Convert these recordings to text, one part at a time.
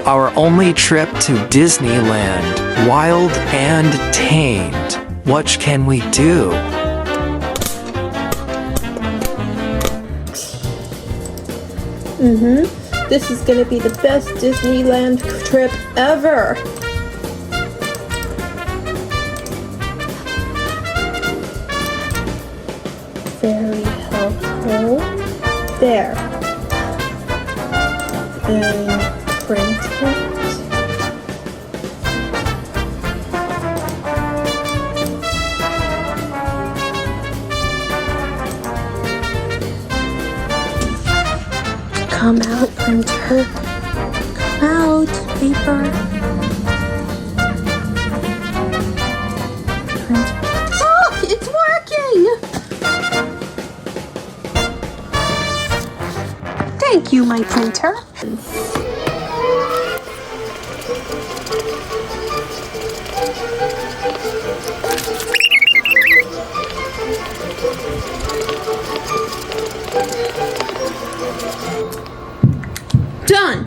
Our only trip to Disneyland, wild and tamed. What can we do? This is gonna be the best Disneyland trip ever. Very helpful. There. And print it. Come out, printer. Come out, paper. Print. Oh, it's working! Thank you, my printer. Done!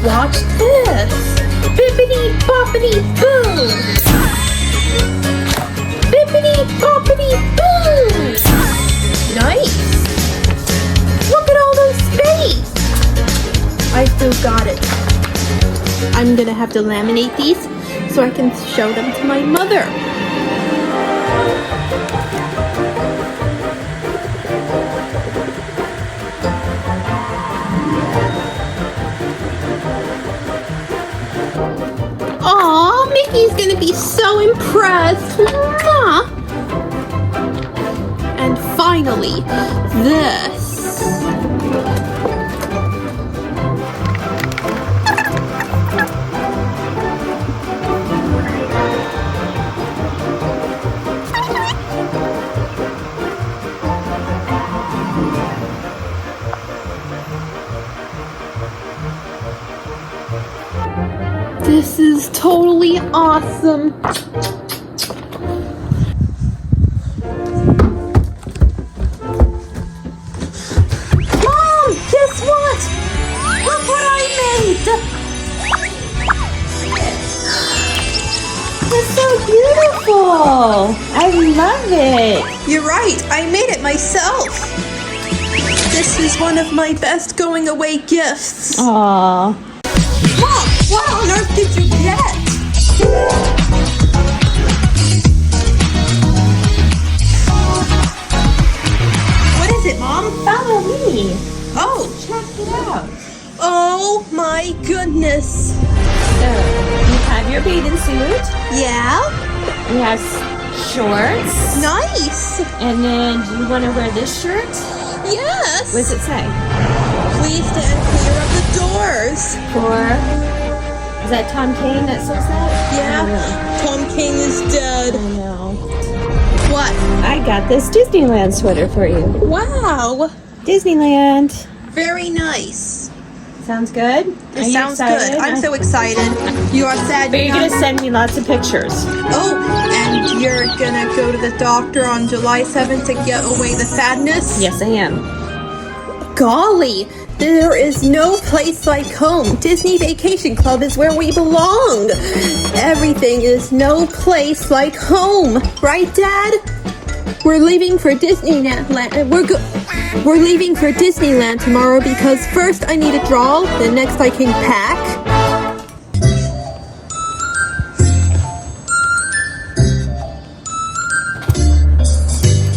Watch this! Bippity boppity boom! Bippity boppity boom! Nice! Look at all those space! I still got it. I'm gonna have to laminate these so I can show them to my mother. Aw, Mickey's gonna be so impressed. Mwah. And finally, this. This is totally awesome. Mom, guess what? Look what I made. It's so beautiful. I love it. You're right, I made it myself. This is one of my best going away gifts. Aww. Mom, what on earth did you get? What is it, Mom? Follow me. Oh, Check it out. oh my goodness. So, you have your bathing suit. Yeah? You have shorts. Nice. And then do you want to wear this shirt? Yes. What does it say? Please stand clear of the doors. Is that Tom Kane that says that? Yeah. Tom King is dead. I know. What? I got this Disneyland sweater for you. Wow. Disneyland. Very nice. Sounds good? It sounds good. I'm so excited. You are sad. But you're going to send me lots of pictures. Oh, and you're gonna go to the doctor on July 7th to get away the sadness? Yes, I am. Golly, there is no place like home. Disney Vacation Club is where we belong. Everything is no place like home. Right, Dad? We're leaving for Disneyland. We're leaving for Disneyland tomorrow because first I need to draw, then next I can pack.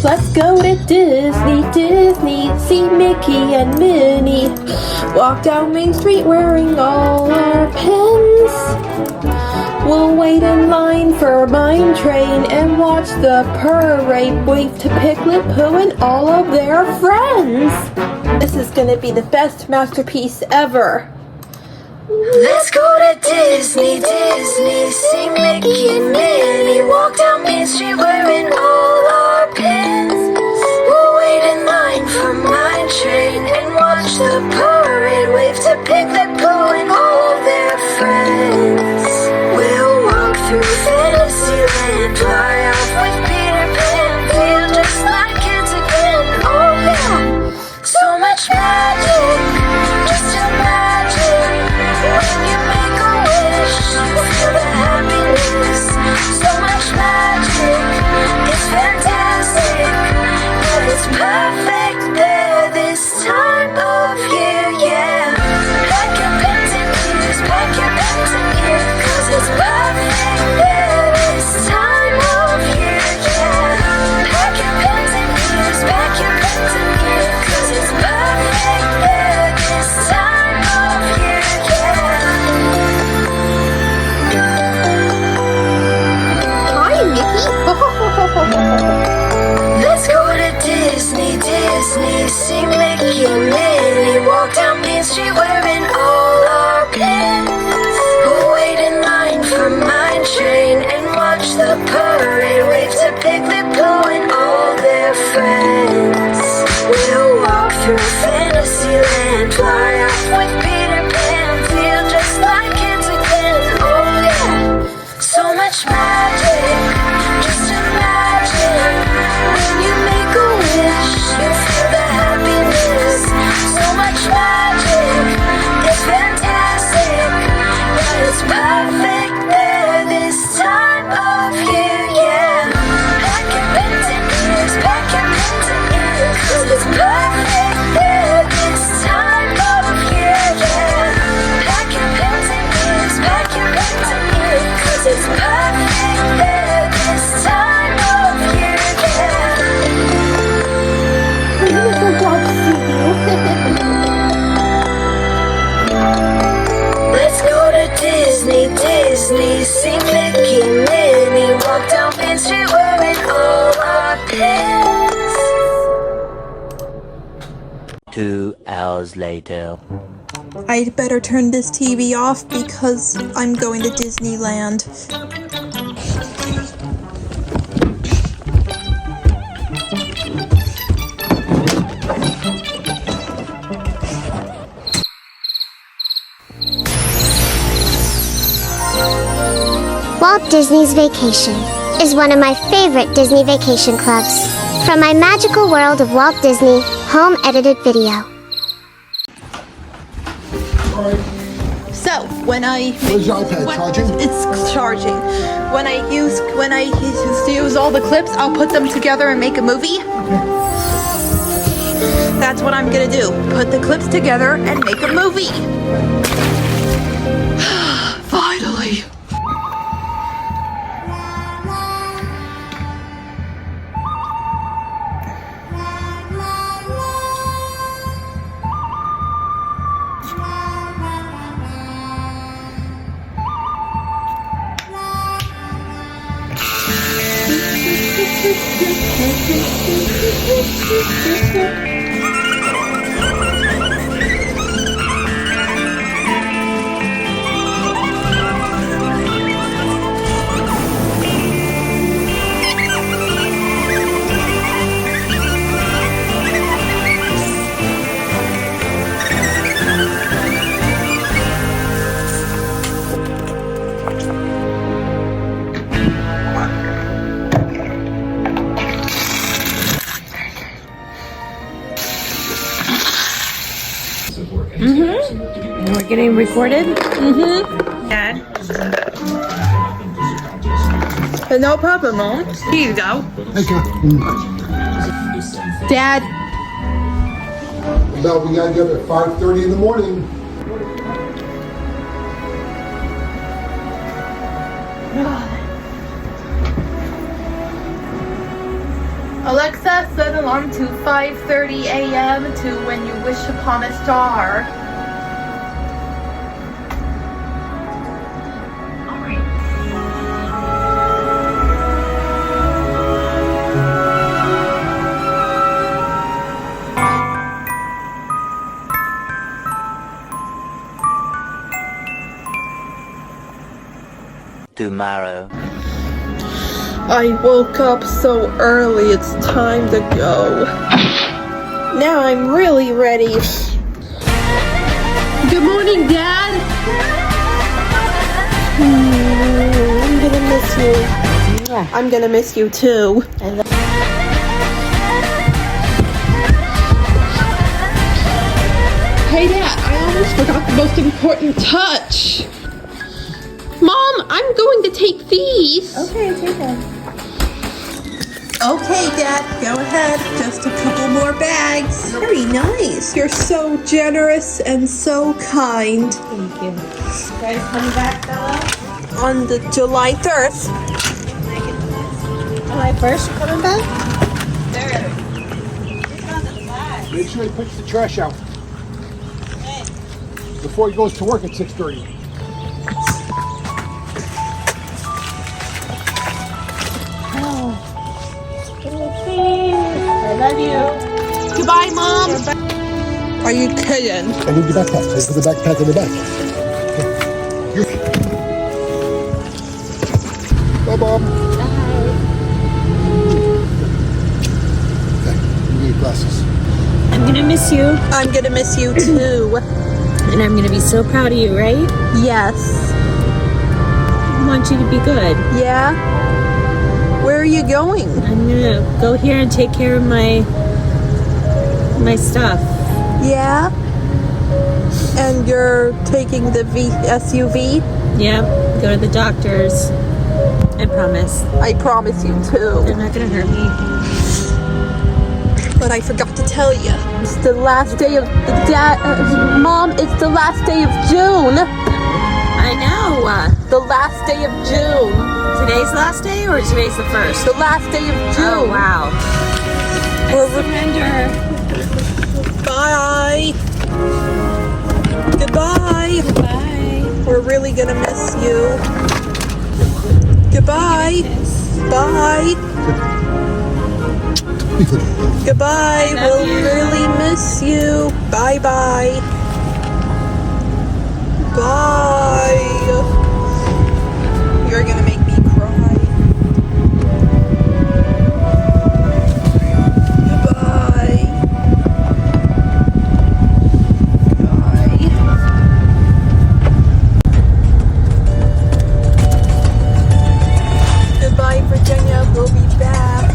Let's go to Disney, see Mickey and Minnie. Walk down Main Street wearing all our pins. We'll wait in line for Mine Train and watch the parade. Wave to Piglet, Pooh, and all of their friends. This is gonna be the best masterpiece ever. Let's go to Disney, see Mickey and Minnie. Walk down Main Street wearing all our pins. We'll wait in line for Mine Train and watch the parade. Wave to Piglet, Pooh, and all of their friends. We'll walk through Fantasyland, fly off with Peter Pan, feel just like kids again. Oh yeah, so much magic. friends. We'll walk through Fantasyland, fly off with Peter Pan, feel just like kids again. Oh yeah, so much magic, just imagine. When you make a wish, you feel the happiness. So much magic, it's fantastic. Yeah, it's perfect there this time of year. Yeah, pack your pens and ears, pack your pens and ears, 'cause it's perfect there this time of year. Yeah, pack your pens and ears, pack your pens and ears, 'cause it's perfect there this time of year. Yeah. Let's go to Disney, Disney, see Mickey, Minnie, walk down Main Street wearing all our pins. 2 hours later. I'd better turn this TV off because I'm going to Disneyland. Walt Disney's Vacation is one of my favorite Disney vacation clubs. From my magical world of Walt Disney, home edited video. So when I Where's your iPad charging? It's charging. When I use all the clips, I'll put them together and make a movie. That's what I'm gonna do. Put the clips together and make a movie. Finally. We're getting recorded? Dad. No problem, Mom. Here you go. Thank you. Dad. Well, we gotta get up at 5:30 in the morning. Alexa, set alarm to 5:30 a.m. to when you wish upon a star. Tomorrow. I woke up so early, it's time to go. Now I'm really ready. Good morning, Dad! I'm gonna miss you. I'm gonna miss you too. Hey Dad, I almost forgot the most important touch. Mom, I'm going to take these. Okay, take them. Okay, Dad, go ahead. Just a couple more bags. Very nice. You're so generous and so kind. Thank you. You guys coming back, Bella? On the July 3rd. July 1st, you coming back? Make sure he puts the trash out before he goes to work at 6:30. I love you. Goodbye, Mom. Are you kidding? I need your backpack. I put the backpack in the back. Bye, Bob. gonna miss you, I'm gonna miss you too. and I'm gonna be so proud of you, right? Yes. I want you to be good. Yeah? Where are you going? I'm gonna go here and take care of my stuff. Yeah? And you're taking the SUV? Yep, go to the doctors. I promise. I promise you too. They're not gonna hurt me. But I forgot to tell you. It's the last day of Mom, it's the last day of June. I know. The last day of June. Today's last day or today's the first? The last day of June. Oh, wow. We're Surrender. Bye. Goodbye. Bye. We're really gonna miss you. Goodbye. Bye. Goodbye. We'll really miss you. Bye bye. Bye. You're gonna make me cry. Goodbye. Bye. Goodbye, Virginia. We'll be back.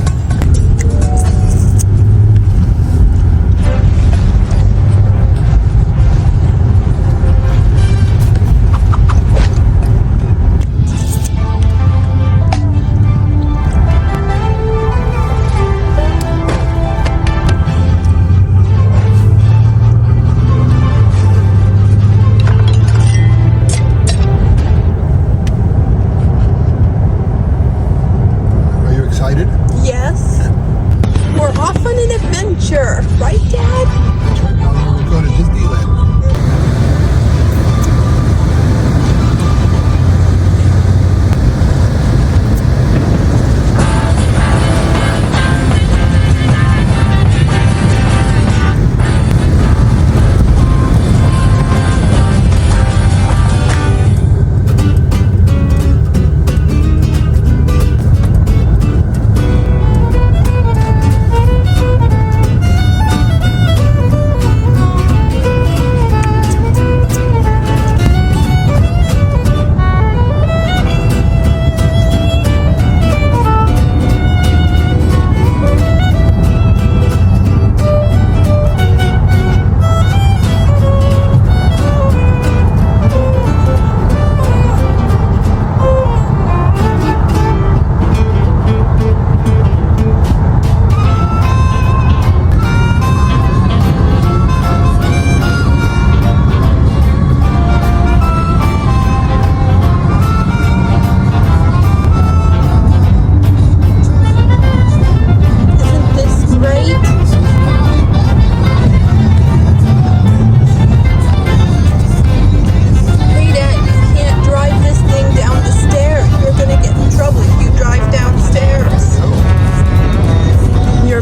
Are you excited? Yes. We're off on an adventure. Right, Dad? Now we're going to Disneyland. Isn't this great? Hey, Dad, you can't drive this thing down the stairs. You're gonna get in trouble if you drive downstairs. You're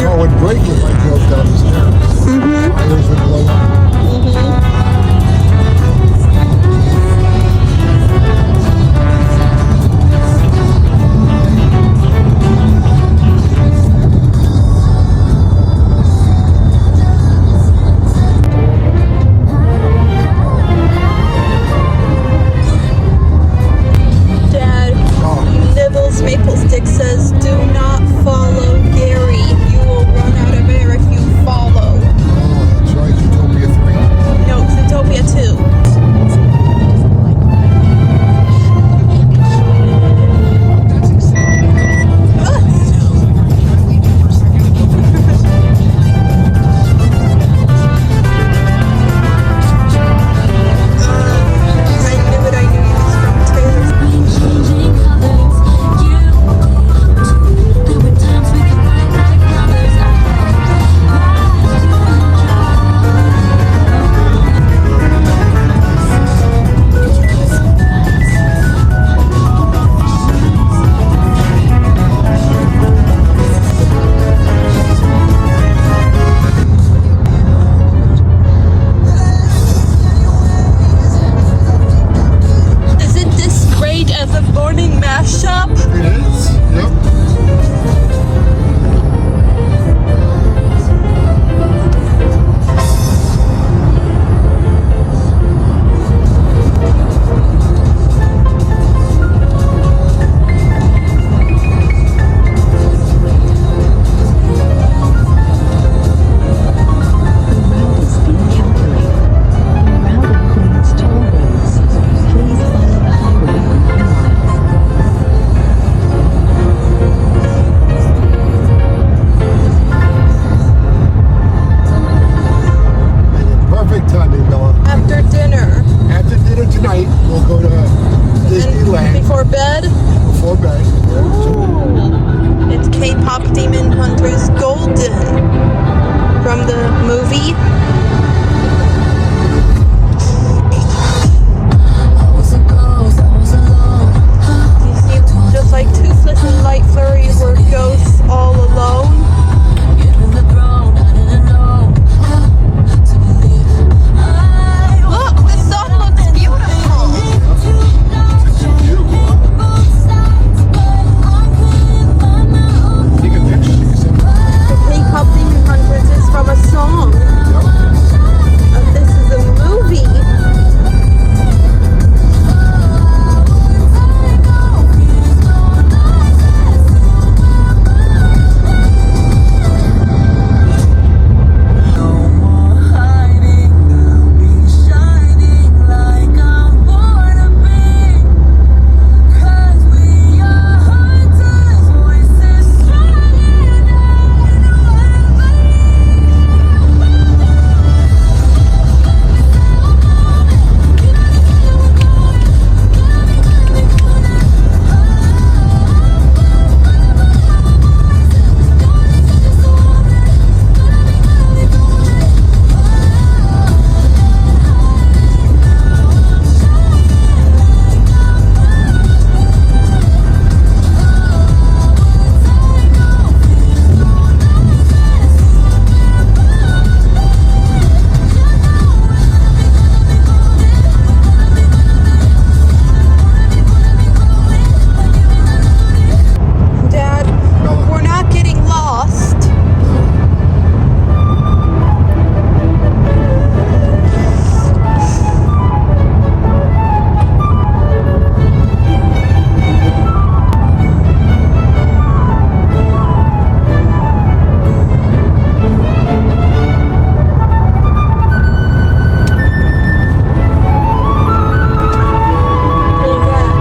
Oh, it would break if I drove down the stairs. Tires would blow up. Dad, Nibbles Maple Stick says, do not follow Gary. You will run out of air Demon Hunters Golden from the movie. You see, just like Toothless and Light Flurry were ghosts all alone. Look, this song looks beautiful. The K-pop Demon Hunters is from a song. This is a movie. Dad, we're not getting lost.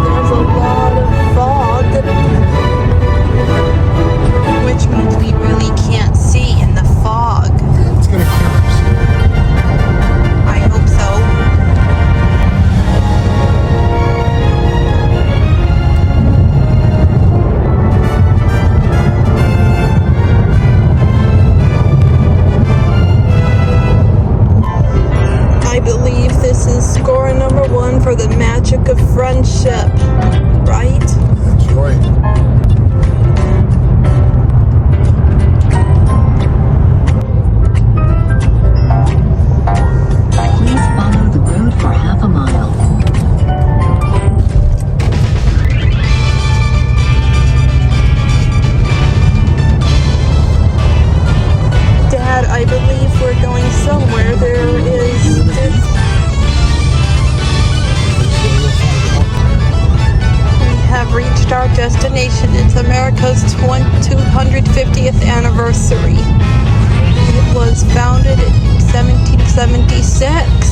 There's a lot of fog, which means we really can't see in the fog. It's gonna kill us. I hope so. I believe this is score number 1 for the magic of friendship, right? That's right. Please follow the road for half a mile. Dad, I believe we're going somewhere. We have reached our destination. It's America's 250th anniversary. It was founded in 1776.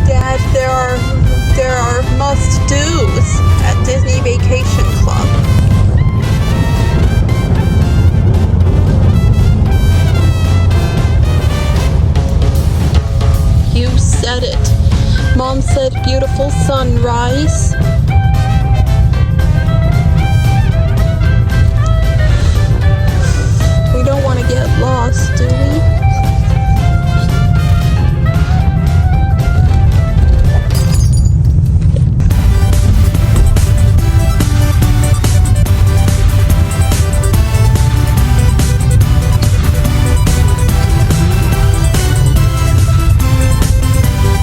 Dad, there are must-dos at Disney Vacation Club. You said it. Mom said beautiful sunrise. We don't want to get lost, do we?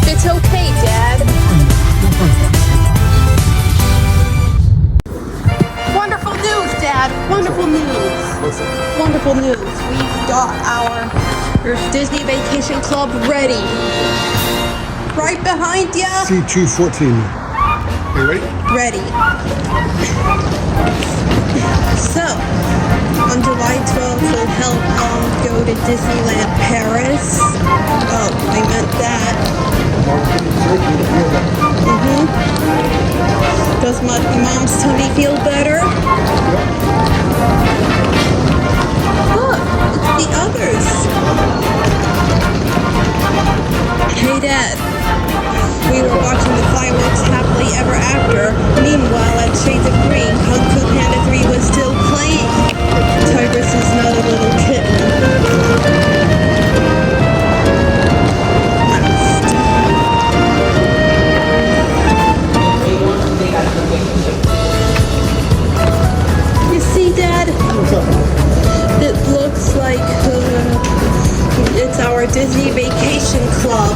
It's okay, Dad. Wonderful news, Dad. Wonderful news. Wonderful news. We've got our Disney Vacation Club ready. Right behind ya. C214. Are you ready? Ready. So, on July 12th, we'll help Mom go to Disneyland Paris. Oh, I meant that. Does my mom's tummy feel better? Look, it's the others. Hey, Dad. We were watching the fireworks happily ever after. Meanwhile, at Shades of Green, Kung Fu Panda 3 was still playing. Tigress is not a little kitten. You see, Dad? It looks like it's our Disney Vacation Club.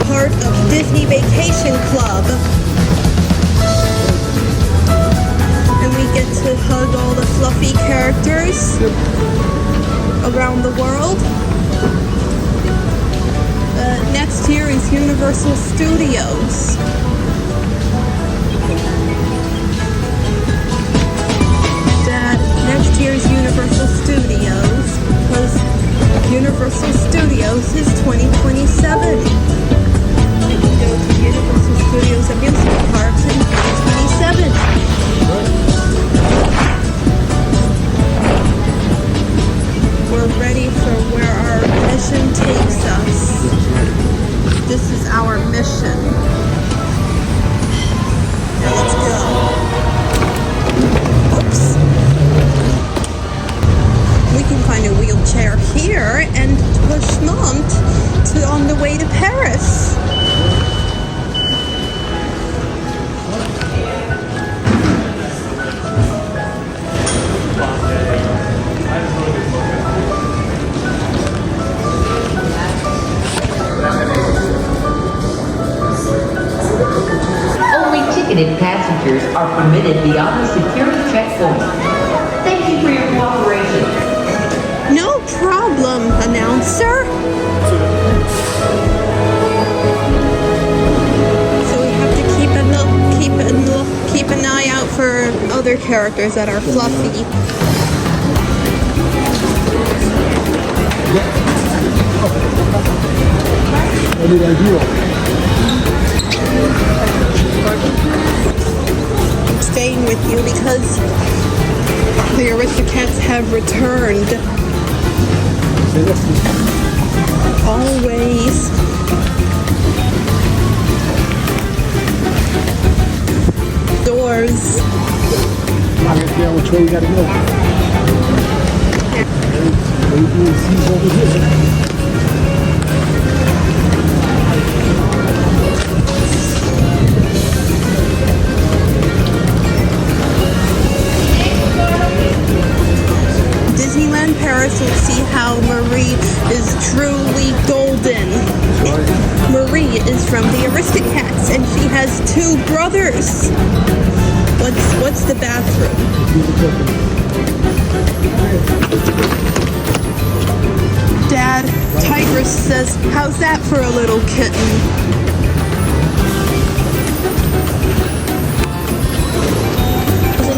Part of Disney Vacation Club. And we get to hug all the fluffy characters around the world. Next here is Universal Studios. Dad, next year is Universal Studios because Universal Studios is 2027. We can go to Universal Studios amusement parks in 2027. We're ready for where our mission takes us. This is our mission. Now let's go. Oops. We can find a wheelchair here and push Mom on the way to Paris. Only ticketed passengers are permitted beyond the security checkpoint. Thank you for your cooperation. No problem, announcer. So we have to keep an eye out for other characters that are fluffy. What did I do? I'm staying with you because the Aristocats have returned. Always. Doors. I gotta figure out which way you gotta go. He's over here. Disneyland Paris will see how Marie is truly golden. Marie is from the Aristocats and she has 2 brothers. What's the bathroom? Dad, Tigress says, how's that for a little kitten?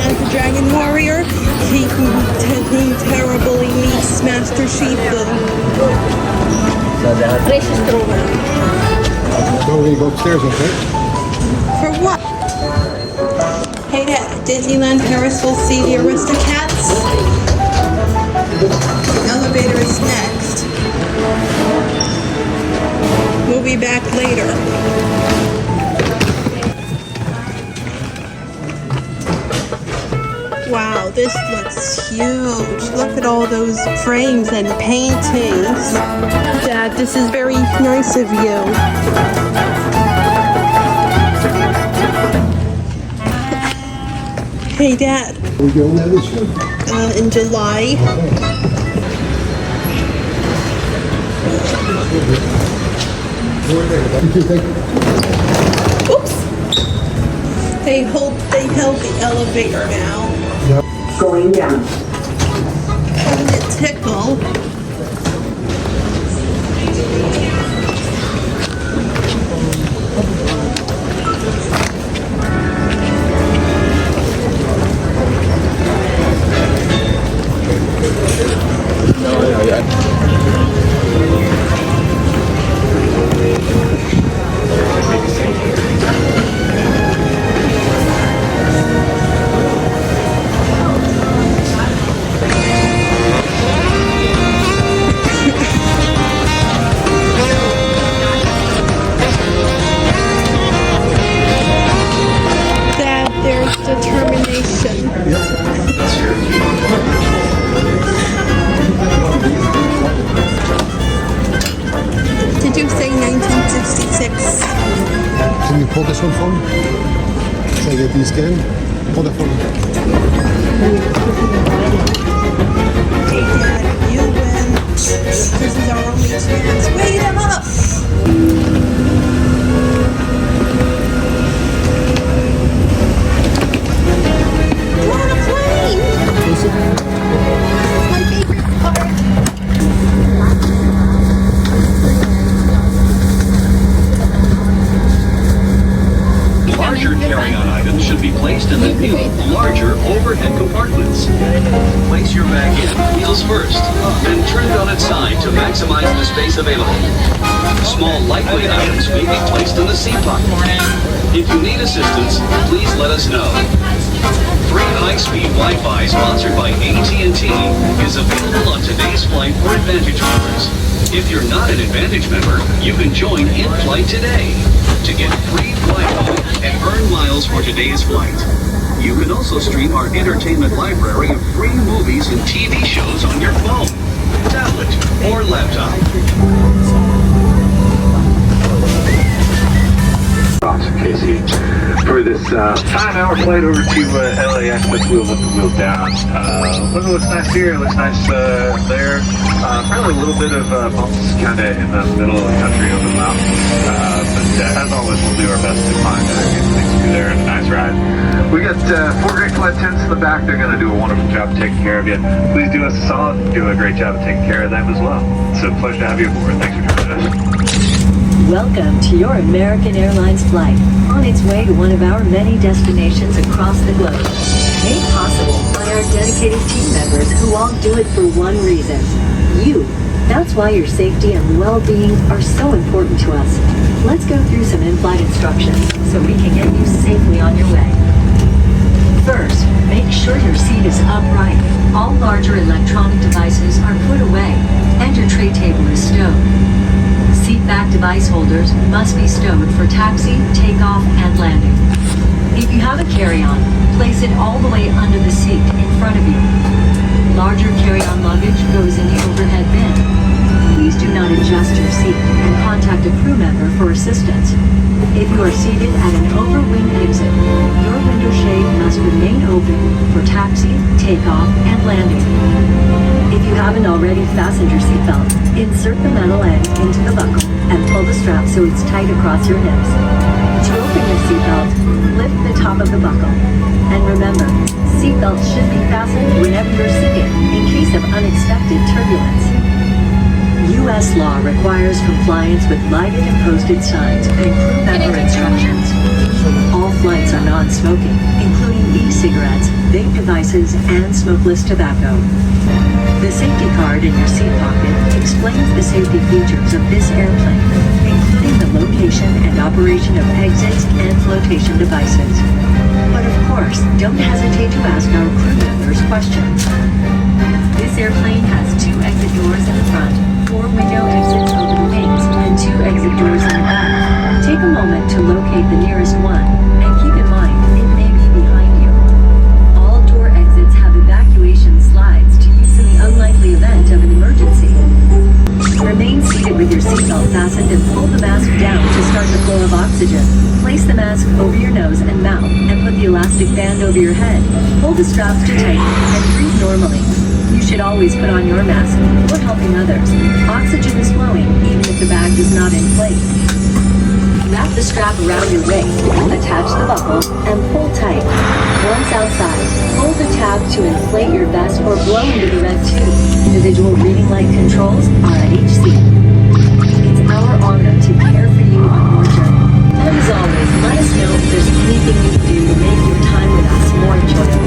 As the Dragon Warrior, he who terribly meets Master Shifu. So we're gonna go upstairs, okay? For what? Hey Dad, Disneyland Paris will see the Aristocats. The elevator is next. We'll be back later. Wow, this looks huge. Look at all those frames and paintings. Dad, this is very nice of you. Hey, Dad. We go there this year. In July. Oops. They held the elevator now. Going down. Doesn't it tickle? this one for me? Should I get these again? Hold it for me. Hey, Dad, you win. This is our only chance. Wait up! We're on a plane! It's my favorite part. Larger carry-on items should be placed in the new, larger overhead compartments. Place your bag in wheels first, then turn it on its side to maximize the space available. Small, lightweight items may be placed in the seat pocket. If you need assistance, please let us know. Free high-speed Wi-Fi sponsored by AT&T is available on today's flight for Advantage members. If you're not an Advantage member, you can join in-flight today to get free Wi-Fi and earn miles for today's flight. You can also stream our entertainment library of free movies and TV shows on your phone, tablet, or laptop. Casey, for this 5-hour flight over to LAX, let's wheel up the wheels down. It looks nice here, it looks nice there. Probably a little bit of bumps kind of in the middle of the country over the mountains. But as always, we'll do our best to find good things to do there and a nice ride. We got 4 great flight attendants in the back. They're going to do a wonderful job taking care of you. Please do us a solid and do a great job of taking care of them as well. It's a pleasure to have you aboard. Thanks for joining us. Welcome to your American Airlines flight, on its way to one of our many destinations across the globe. Made possible by our dedicated team members who all do it for one reason: you. That's why your safety and well-being are so important to us. Let's go through some in-flight instructions so we can get you safely on your way. First, make sure your seat is upright. All larger electronic devices are put away, and your tray table is stowed. Seat back device holders must be stowed for taxi, takeoff, and landing. If you have a carry-on, place it all the way under the seat in front of you. Larger carry-on luggage goes in the overhead bin. Please do not adjust your seat and contact a crew member for assistance. If you are seated at an overwing exit, your window shade must remain open for taxi, takeoff, and landing. If you haven't already fastened your seatbelt, insert the metal end into the buckle and pull the strap so it's tight across your hips. To open your seatbelt, lift the top of the buckle. And remember, seatbelts should be fastened whenever you're seated in case of unexpected turbulence. U.S. law requires compliance with lighted and posted signs and crew member instructions. All flights are non-smoking, including e-cigarettes, vape devices, and smokeless tobacco. The safety card in your seat pocket explains the safety features of this airplane, including the location and operation of exits and flotation devices. But of course, don't hesitate to ask our crew members questions. This airplane has 2 exit doors in the front, 4 window exits over the wings, and 2 exit doors in the back. Take a moment to locate the nearest one, and keep in mind it may be behind you. All door exits have evacuation slides to use in the unlikely event of an emergency. Remain seated with your seatbelt fastened and pull the mask down to start the flow of oxygen. Place the mask over your nose and mouth and put the elastic band over your head. Hold the straps to tighten and breathe normally. You should always put on your mask for helping others. Oxygen is flowing even if the bag is not inflated. Wrap the strap around your waist, attach the buckle, and pull tight. Once outside, hold the tab to inflate your vest or blow into the red tube. Individual reading light controls are at each seat. It's our honor to care for you on your journey. And as always, let us know if there's anything you can do to make your time with us more enjoyable.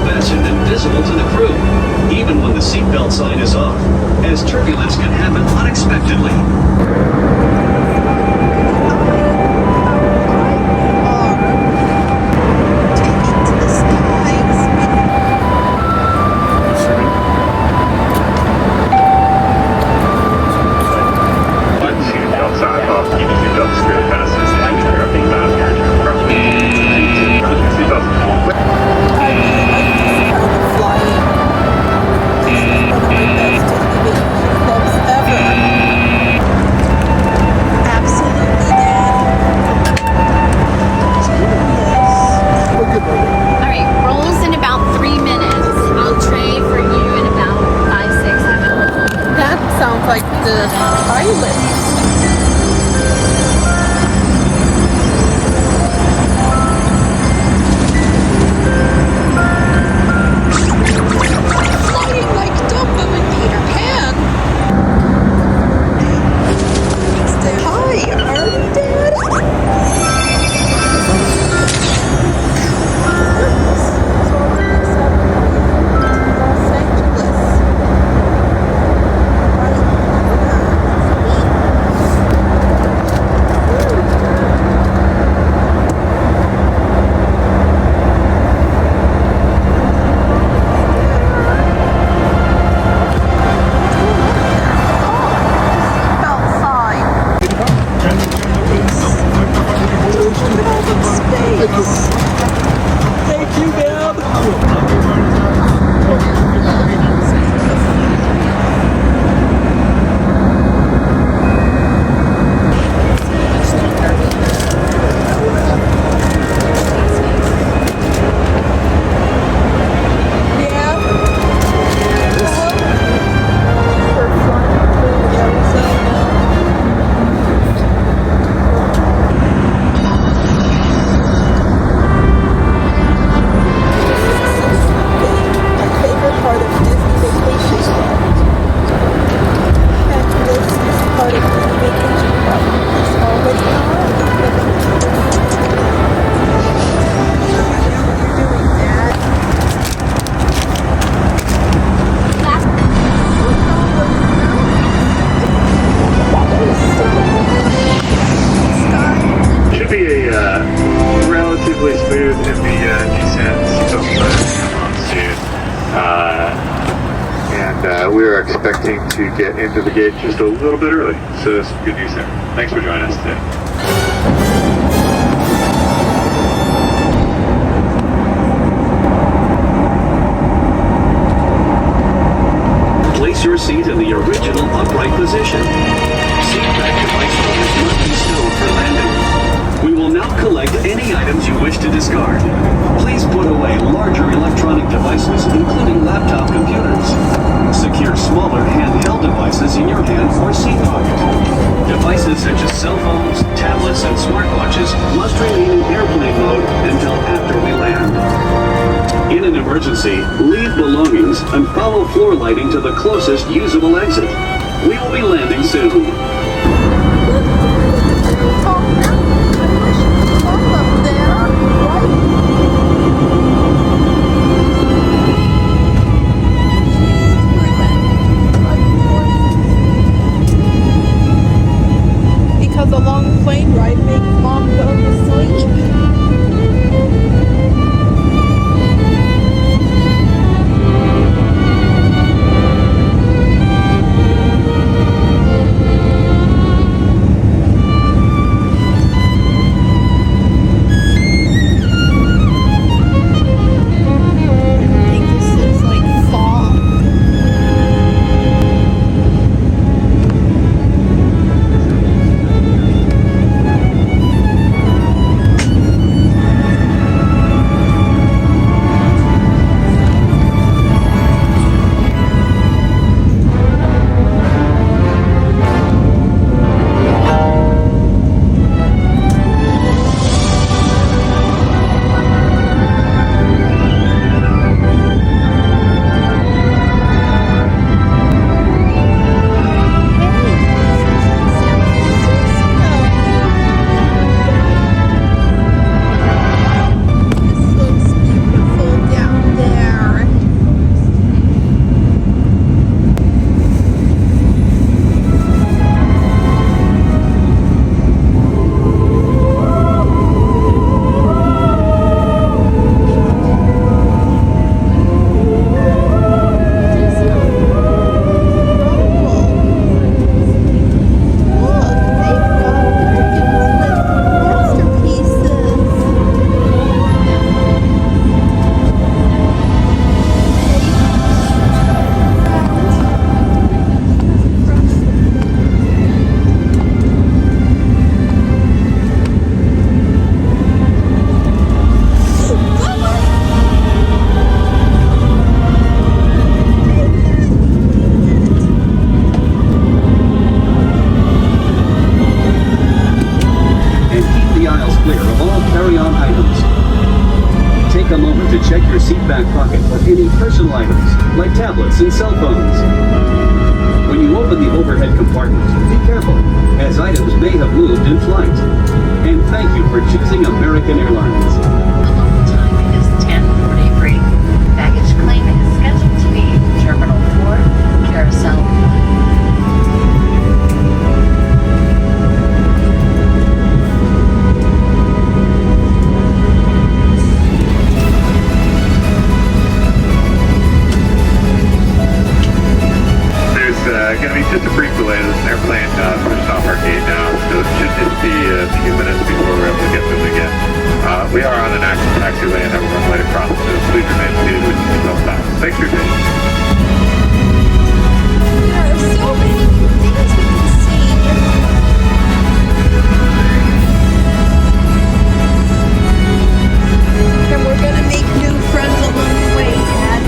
fastened and visible to the crew, even when the seatbelt sign is off, as turbulence can happen unexpectedly. Like the island. Flying like Dumbo and Peter Pan. Hi, Artie, Dad. Los Angeles. We're expecting to get into the gate just a little bit early, so some good news there. Thanks for joining us today. Place your seat in the original upright position. Seat back device holders must be stowed for landing. We will now collect any items you wish to discard. Please put away larger electronic devices, including laptop computers. Secure smaller handheld devices in your hand or seat pocket. Devices such as cell phones, tablets, and smartwatches must remain in airplane mode until after we land. In an emergency, leave belongings and follow floor lighting to the closest usable exit. We will be landing soon. Because a long plane ride makes Mom go to sleep. any personal items like tablets and cell phones. When you open the overhead compartment, be careful, as items may have moved in flight. And thank you for choosing American Airlines. The local time is 10:43. Baggage claim is scheduled to be Terminal 4, Carousel 1. There's going to be just a brief delay. This airplane pushed off our gate now, so it should just be a few minutes before we're able to get moving again. We are on an active taxiway and have a runway to cross, so please remain seated with your seatbelt down. Thanks for your patience. There are so many new things we can see. And we're gonna make new friends along the way, Dad.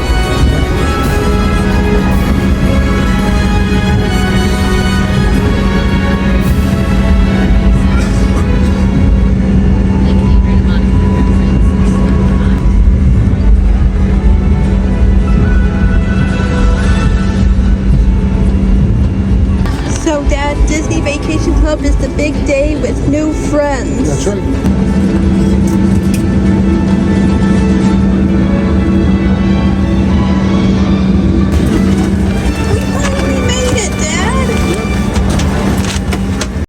So, Dad, Disney Vacation Club is the big day with new friends. That's right.